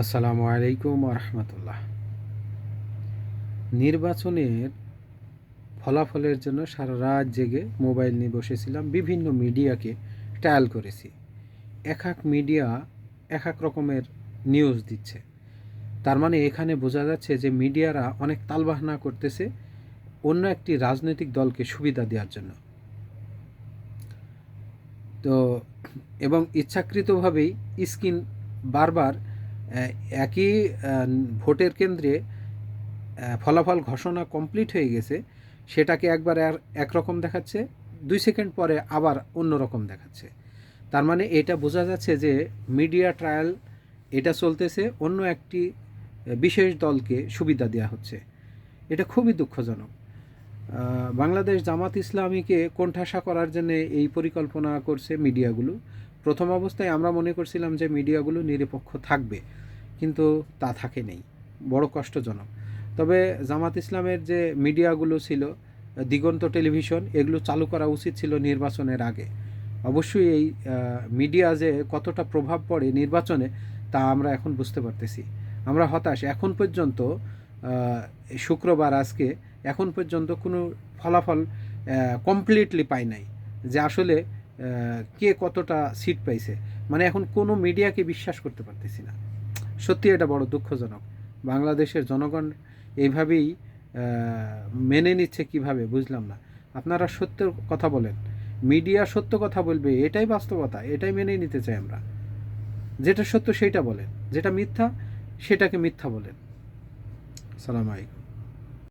আসসালামু আলাইকুম রহমতুল্লাহ। নির্বাচনের ফলাফলের জন্য সারা রাত জেগে মোবাইল নিয়ে বসেছিলাম, বিভিন্ন মিডিয়াকে ট্রায়াল করেছি। এক এক মিডিয়া এক এক রকমের নিউজ দিচ্ছে। তার মানে এখানে বোঝা যাচ্ছে যে মিডিয়ারা অনেক তালবাহানা করতেছে অন্য একটি রাজনৈতিক দলকে সুবিধা দেওয়ার জন্য। তো এবং ইচ্ছাকৃতভাবেই স্ক্রিন বারবার একই ভোটের কেন্দ্রে ফলাফল ঘোষণা কমপ্লিট হয়ে গেছে, সেটাকে একবার একরকম দেখাচ্ছে, 2 সেকেন্ড পরে আবার অন্য রকম দেখাচ্ছে। তার মানে এটা বোঝা যাচ্ছে যে মিডিয়া ট্রায়াল এটা চলতেছে, অন্য একটি বিশেষ দলকে সুবিধা দেওয়া হচ্ছে। এটা খুবই দুঃখজনক। বাংলাদেশ জামাত ইসলামীকে কোণঠাসা করার জন্য এই পরিকল্পনা করছে মিডিয়াগুলো। প্রথম অবস্থায় আমরা মনে করছিলাম যে মিডিয়াগুলো নিরপেক্ষ থাকবে, কিন্তু তা থাকে নেই, বড় কষ্টজনক। তবে জামাত ইসলামের যে মিডিয়াগুলো ছিল, দিগন্ত টেলিভিশন, এগুলো চালু করা উচিত ছিল নির্বাচনের আগে। অবশ্যই এই মিডিয়া যে কতটা প্রভাব পড়ে নির্বাচনে, তা আমরা এখন বুঝতে পারতেছি। আমরা হতাশ। এখন পর্যন্ত শুক্রবার আজকে এখন পর্যন্ত কোনো ফলাফল কমপ্লিটলি পাই নাই যে আসলে কে কতটা সিট পাইছে। মানে এখন কোনো মিডিয়াকে বিশ্বাস করতে পারতেছি না। সত্যি এটা বড় দুঃখজনক। বাংলাদেশের জনগণ এইভাবেই মেনে নিচ্ছে কিভাবে বুঝলাম না। আপনারা সত্য কথা বলেন, মিডিয়া সত্য কথা বলবে, এটাই বাস্তবতা, এটাই মেনে নিতে চাই আমরা। যেটা সত্য সেইটা বলেন, যেটা মিথ্যা সেটাকে মিথ্যা বলেন। আসসালামু আলাইকুম।